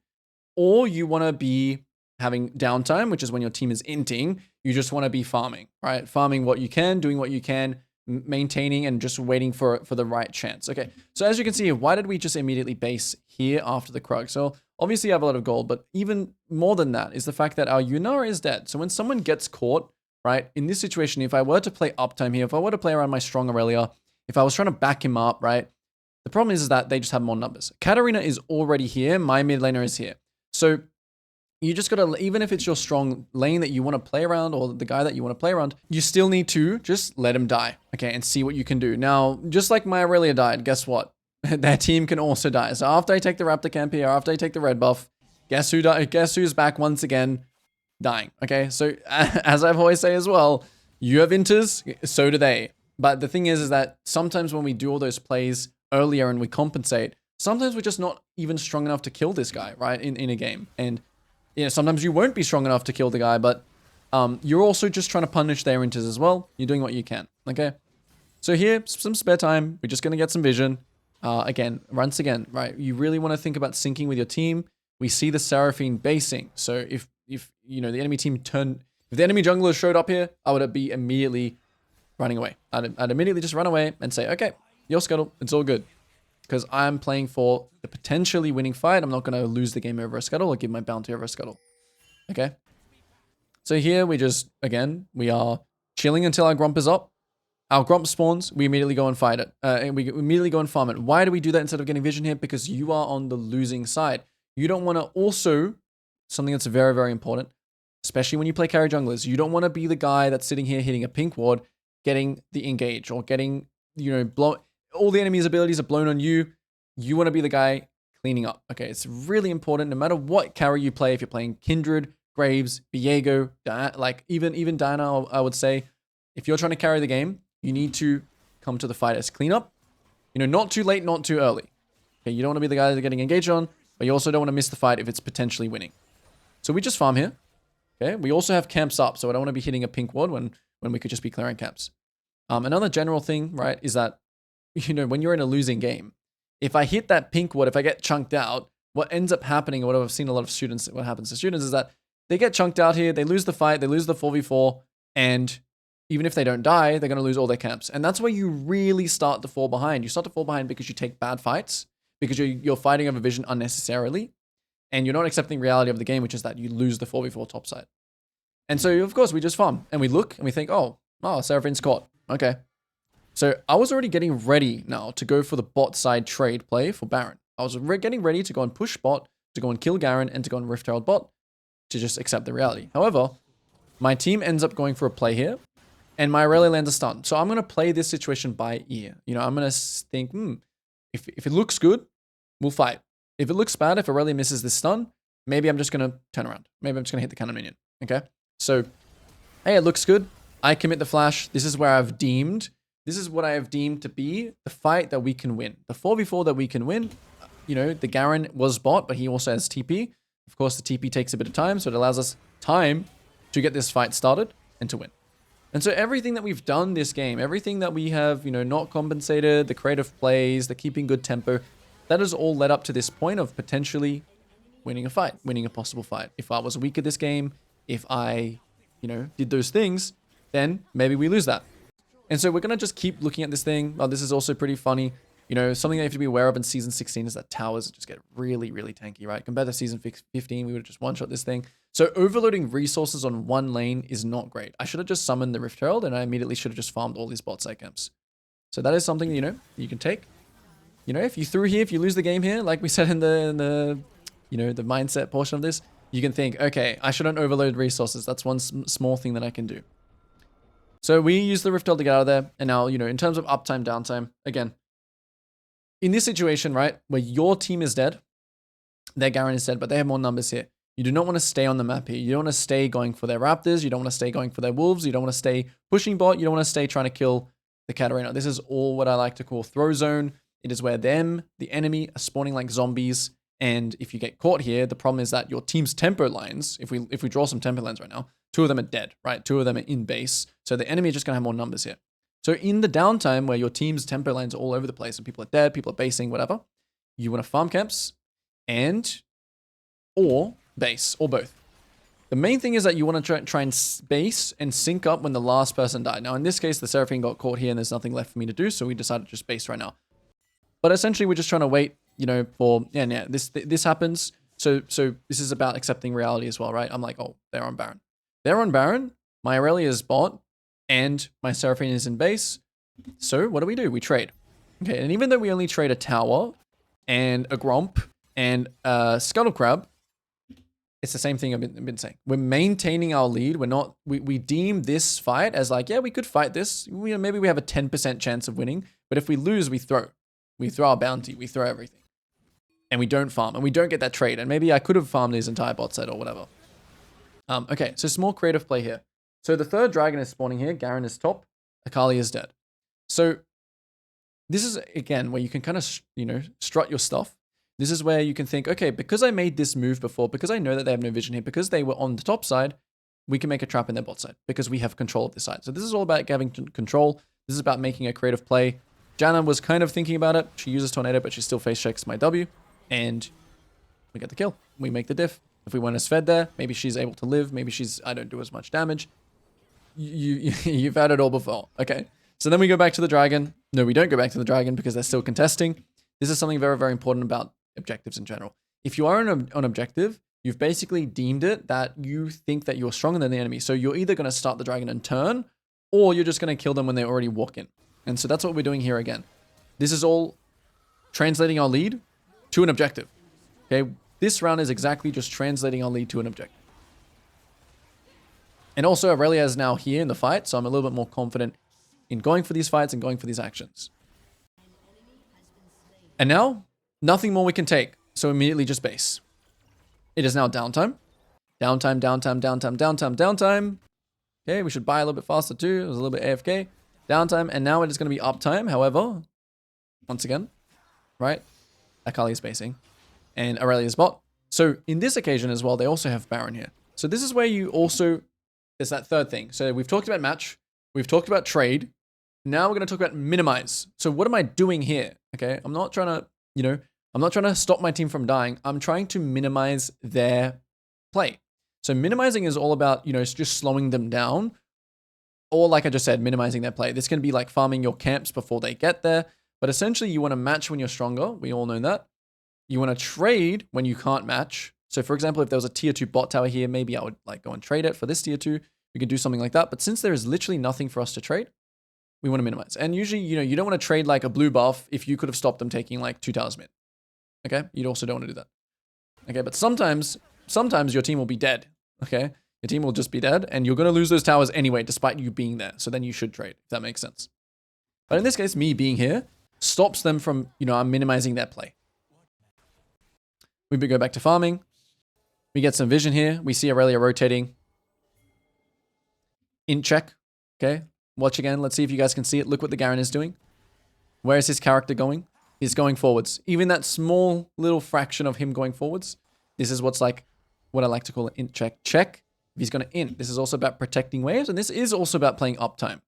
or you want to be having downtime, which is when your team is inting. You just want to be farming, right? Farming what you can, doing what you can, maintaining and just waiting for the right chance. Okay, so as you can see, why did we just immediately base here after the Krug? So obviously I have a lot of gold, but even more than that is the fact that our Yunara is dead. So when someone gets caught, right, in this situation, if I were to play uptime here, if I were to play around my strong Aurelia, if I was trying to back him up, right, the problem is that they just have more numbers. Katarina is already here. My mid laner is here. So you just gotta, even if it's your strong lane that you want to play around or the guy that you want to play around, you still need to just let him die, okay, and see what you can do. Now, just like my Aurelia died, guess what? Their team can also die. So after I take the Raptor camp here, after I take the red buff, guess who's back once again? Dying, okay? So as I've always say as well, you have inters, so do they. But the thing is that sometimes when we do all those plays earlier and we compensate, sometimes we're just not even strong enough to kill this guy, right, in a game. And you know, sometimes you won't be strong enough to kill the guy, but You're also just trying to punish their inters as well. You're doing what you can, okay? So here, some spare time. We're just going to get some vision. Again, once again, right? You really want to think about syncing with your team. We see the Seraphine basing. So if you know, the enemy team if the enemy jungler showed up here, I would be immediately running away. I'd immediately just run away and say, okay, your scuttle, it's all good. Because I'm playing for the potentially winning fight. I'm not going to lose the game over a scuttle or give my bounty over a scuttle. Okay? So here we just, again, we are chilling until our Gromp is up. Our Gromp spawns, we immediately go and fight it. And we immediately go and farm it. Why do we do that instead of getting vision here? Because you are on the losing side. You don't want to also, something that's very, very important, especially when you play carry junglers, you don't want to be the guy that's sitting here hitting a pink ward, getting the engage or getting, you know, all the enemy's abilities are blown on you. You want to be the guy cleaning up. Okay, it's really important no matter what carry you play. If you're playing Kindred, Graves, Viego, like even Diana, I would say, if you're trying to carry the game, you need to come to the fight as clean up. You know, not too late, not too early. Okay, you don't want to be the guy that's getting engaged on, but you also don't want to miss the fight if it's potentially winning. So we just farm here. Okay, we also have camps up, so I don't want to be hitting a pink ward when we could just be clearing camps. Another general thing, right, is that, you know, when you're in a losing game, if I hit that pink ward, if I get chunked out, what ends up happening, or what I've seen a lot of students, what happens to students is that they get chunked out here, they lose the fight, they lose the 4v4, and even if they don't die, they're going to lose all their camps. And that's where you really start to fall behind. You start to fall behind because you take bad fights, because you're fighting over vision unnecessarily, and you're not accepting reality of the game, which is that you lose the 4v4 topside. And so, of course, we just farm, and we look, and we think, oh, Seraphine's caught. Okay. So I was already getting ready now to go for the bot side trade play for Baron. I was getting ready to go and push bot, to go and kill Garen, and to go and Rift Herald bot, to just accept the reality. However, my team ends up going for a play here, and my Aurelia lands a stun. So I'm going to play this situation by ear. You know, I'm going to think, if it looks good, we'll fight. If it looks bad, if Aurelia misses this stun, maybe I'm just going to turn around. Maybe I'm just going to hit the cannon minion. Okay? So, hey, it looks good. I commit the flash. This is what I have deemed to be the fight that we can win. The 4v4 that we can win. You know, the Garen was bot, but he also has TP. Of course, the TP takes a bit of time, so it allows us time to get this fight started and to win. And so everything that we've done this game, everything that we have, you know, not compensated, the creative plays, the keeping good tempo, that has all led up to this point of potentially winning a fight, winning a possible fight. If I was weak at this game, if I, you know, did those things, then maybe we lose that. And so we're going to just keep looking at this thing. Oh, this is also pretty funny. You know, something that you have to be aware of in Season 16 is that towers just get really, really tanky, right? Compared to Season 15, we would have just one-shot this thing. So overloading resources on one lane is not great. I should have just summoned the Rift Herald, and I immediately should have just farmed all these bot side camps. So that is something, you know, you can take. You know, if you threw here, if you lose the game here, like we said in the you know, the mindset portion of this, you can think, okay, I shouldn't overload resources. That's one small thing that I can do. So we use the Rift Herald to get out of there. And now, you know, in terms of uptime, downtime, again, in this situation, right, where your team is dead, their Garen is dead, but they have more numbers here. You do not want to stay on the map here. You don't want to stay going for their Raptors. You don't want to stay going for their Wolves. You don't want to stay pushing bot. You don't want to stay trying to kill the Katarina. This is all what I like to call throw zone. It is where them, the enemy, are spawning like zombies. And if you get caught here, the problem is that your team's tempo lines, if we draw some tempo lines right now, 2 of them are dead, right? 2 of them are in base. So the enemy is just going to have more numbers here. So in the downtime where your team's tempo lines are all over the place and people are dead, people are basing, whatever, you want to farm camps or base, or both. The main thing is that you want to try and base and sync up when the last person died. Now, in this case, the Seraphine got caught here and there's nothing left for me to do, so we decided to just base right now. But essentially, we're just trying to wait, you know, for, this happens. So this is about accepting reality as well, right? I'm like, oh, they're on Baron. They're on Baron, my Aurelia is bot, and my Seraphine is in base. So what do? We trade. Okay, and even though we only trade a tower and a Gromp and a Scuttle Crab, it's the same thing I've been saying. We're maintaining our lead. We deem this fight as like, yeah, we could fight this. Maybe we have a 10% chance of winning, but if we lose, we throw. We throw our bounty. We throw everything. And we don't farm, and we don't get that trade. And maybe I could have farmed this entire bot set or whatever. Okay, so small creative play here. So the third dragon is spawning here. Garen is top. Akali is dead. So this is, again, where you can kind of, you know, strut your stuff. This is where you can think, okay, because I made this move before, because I know that they have no vision here, because they were on the top side, we can make a trap in their bot side because we have control of this side. So this is all about having control. This is about making a creative play. Janna was kind of thinking about it. She uses Tornado, but she still face checks my W. And we get the kill. We make the diff. If we weren't as fed there, maybe she's able to live. Maybe I don't do as much damage. You've had it all before. Okay. So then we go back to the dragon. No, we don't go back to the dragon because they're still contesting. This is something very, very important about objectives in general. If you are on an objective, you've basically deemed it that you think that you're stronger than the enemy. So you're either going to start the dragon and turn, or you're just going to kill them when they already walk in. And so that's what we're doing here again. This is all translating our lead to an objective. Okay, this round is exactly just translating our lead to an objective. And also Aurelia is now here in the fight, so I'm a little bit more confident in going for these fights and going for these actions. And now, nothing more we can take, so immediately just base. It is now downtime. Downtime, downtime, downtime, downtime, downtime. Okay, we should buy a little bit faster too. It was a little bit AFK. Downtime, and now it is going to be uptime. However, once again, right? Akali is basing, and Aurelia's bot. So in this occasion as well, they also have Baron here. So this is where you also, there's that third thing. So we've talked about match, we've talked about trade. Now we're going to talk about minimize. So what am I doing here? Okay, I'm not trying to, I'm not trying to stop my team from dying. I'm trying to minimize their play. So minimizing is all about, just slowing them down. Or like I just said, minimizing their play. This can be like farming your camps before they get there. But essentially you want to match when you're stronger. We all know that. You want to trade when you can't match. So for example, if there was a tier 2 bot tower here, maybe I would like go and trade it for this tier 2. We could do something like that. But since there is literally nothing for us to trade, we want to minimize. And usually, you don't want to trade like a blue buff if you could have stopped them taking like 2 towers mid. Okay? You also don't want to do that. Okay, but sometimes your team will be dead. Okay? Your team will just be dead, and you're going to lose those towers anyway, despite you being there. So then you should trade, if that makes sense. But in this case, me being here stops them from, I'm minimizing their play. We go back to farming. We get some vision here. We see Aurelia rotating. In check. Okay? Watch again. Let's see if you guys can see it. Look what the Garen is doing. Where is his character going? He's going forwards. Even that small little fraction of him going forwards, this is what I like to call it int check. Check. If he's going to int. This is also about protecting waves, and this is also about playing uptime.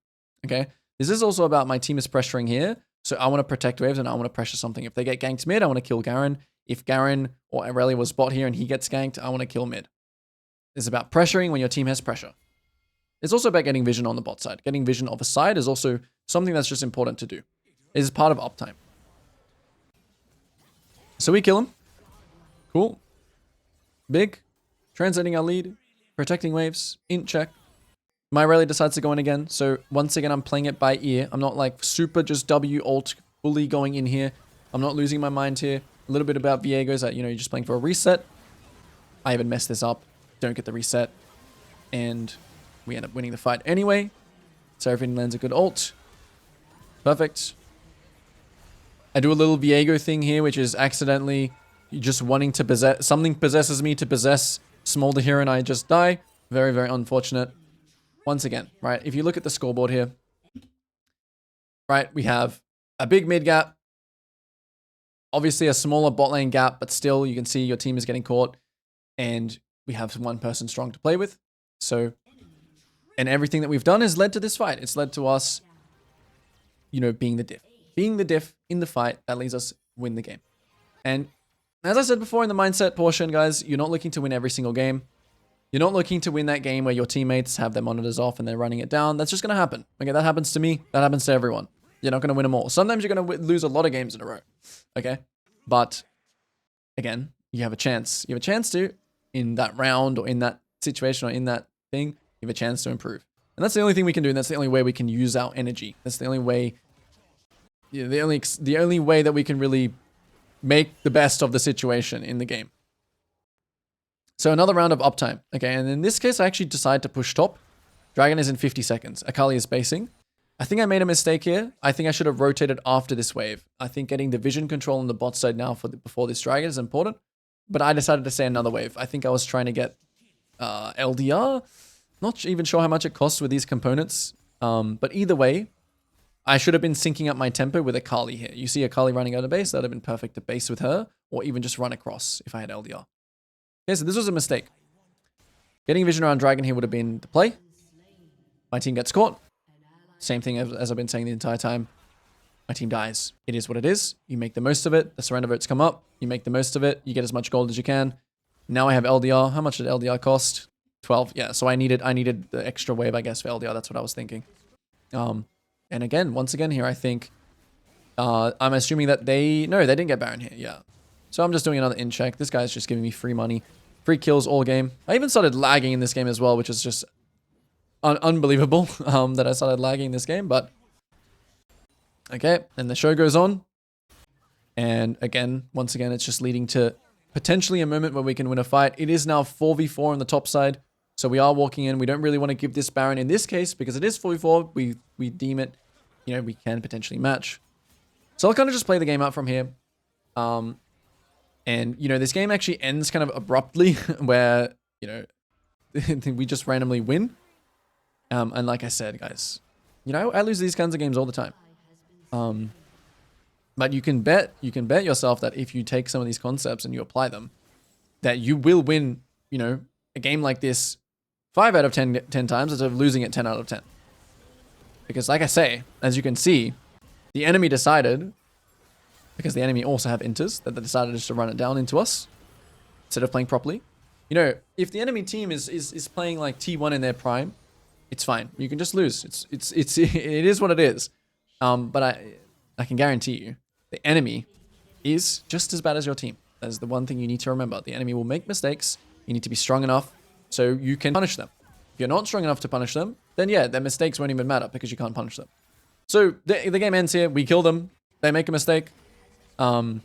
Okay? This is also about my team is pressuring here, so I want to protect waves and I want to pressure something. If they get ganked mid, I want to kill Garen. If Garen or Aurelia was bot here and he gets ganked, I want to kill mid. It's about pressuring when your team has pressure. It's also about getting vision on the bot side. Getting vision of a side is also something that's just important to do. It is part of uptime. So we kill him. Cool. Big. Translating our lead. Protecting waves. Int check. My Aurelia decides to go in again. So once again, I'm playing it by ear. I'm not like super just W alt fully going in here. I'm not losing my mind here. A little bit about Viego's that, you're just playing for a reset. I even messed this up. Don't get the reset. And we end up winning the fight anyway. Seraphine lands a good ult. Perfect. I do a little Viego thing here, which is accidentally just wanting to possess... Something possesses me to possess Smolder here and I just die. Very, very unfortunate. Once again, right? If you look at the scoreboard here, right? We have a big mid gap. Obviously a smaller bot lane gap, but still you can see your team is getting caught. And we have one person strong to play with. So... And everything that we've done has led to this fight. It's led to us, being the diff. Being the diff in the fight, that leads us win the game. And as I said before in the mindset portion, guys, you're not looking to win every single game. You're not looking to win that game where your teammates have their monitors off and they're running it down. That's just going to happen. Okay, that happens to me. That happens to everyone. You're not going to win them all. Sometimes you're going to lose a lot of games in a row. Okay? But, again, you have a chance. You have a chance to, in that round or in that situation or in that thing, you have a chance to improve. And that's the only thing we can do. And that's the only way we can use our energy. That's the only way, the only way that we can really make the best of the situation in the game. So another round of uptime. Okay, and in this case, I actually decide to push top. Dragon is in 50 seconds. Akali is basing. I think I made a mistake here. I think I should have rotated after this wave. I think getting the vision control on the bot side now before this dragon is important. But I decided to stay another wave. I think I was trying to get LDR. Not even sure how much it costs with these components. But either way, I should have been syncing up my tempo with Akali here. You see Akali running out of base. That would have been perfect to base with her. Or even just run across if I had LDR. Okay, so this was a mistake. Getting vision around dragon here would have been the play. My team gets caught. Same thing as I've been saying the entire time. My team dies. It is what it is. You make the most of it. The surrender votes come up. You make the most of it. You get as much gold as you can. Now I have LDR. How much did LDR cost? 12. Yeah, so I needed the extra wave, I guess, for LDR. That's what I was thinking. And again, once again here, I think I'm assuming that they didn't get Baron here. Yeah. So I'm just doing another in check. This guy's just giving me free money. Free kills all game. I even started lagging in this game as well, which is just unbelievable that I started lagging in this game. But okay, and the show goes on. And again, once again, it's just leading to potentially a moment where we can win a fight. It is now 4v4 on the top side. So we are walking in. We don't really want to give this Baron in this case because it is 4v4. We deem it, you know, we can potentially match. So I'll kind of just play the game out from here. And, you know, this game actually ends kind of abruptly where, you know, we just randomly win. And like I said, guys, you know, I lose these kinds of games all the time. But you can bet yourself that if you take some of these concepts and you apply them, that you will win, you know, a game like this 5 out of 10 times instead of losing it 10 out of 10. Because like I say, as you can see, the enemy decided, because the enemy also have inters, that they decided just to run it down into us instead of playing properly. You know, if the enemy team is playing like T1 in their prime, it's fine. You can just lose. It is what it is. But I can guarantee you, the enemy is just as bad as your team. That is the one thing you need to remember. The enemy will make mistakes. You need to be strong enough so you can punish them. If you're not strong enough to punish them, then yeah, their mistakes won't even matter because you can't punish them. So the game ends here. We kill them. They make a mistake. You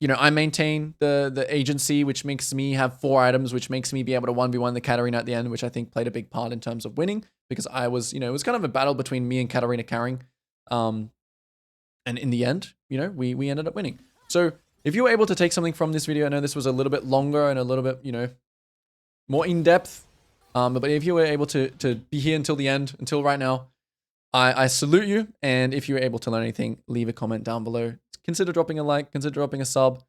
know, I maintain the agency, which makes me have 4 items, which makes me be able to 1v1 the Katarina at the end, which I think played a big part in terms of winning because I was, you know, it was kind of a battle between me and Katarina carrying. And in the end, you know, we ended up winning. So if you were able to take something from this video, I know this was a little bit longer and a little bit, you know, more in-depth. But if you were able to be here until the end, until right now, I salute you. And if you were able to learn anything, leave a comment down below. Consider dropping a like, consider dropping a sub.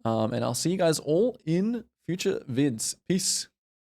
And I'll see you guys all in future vids. Peace.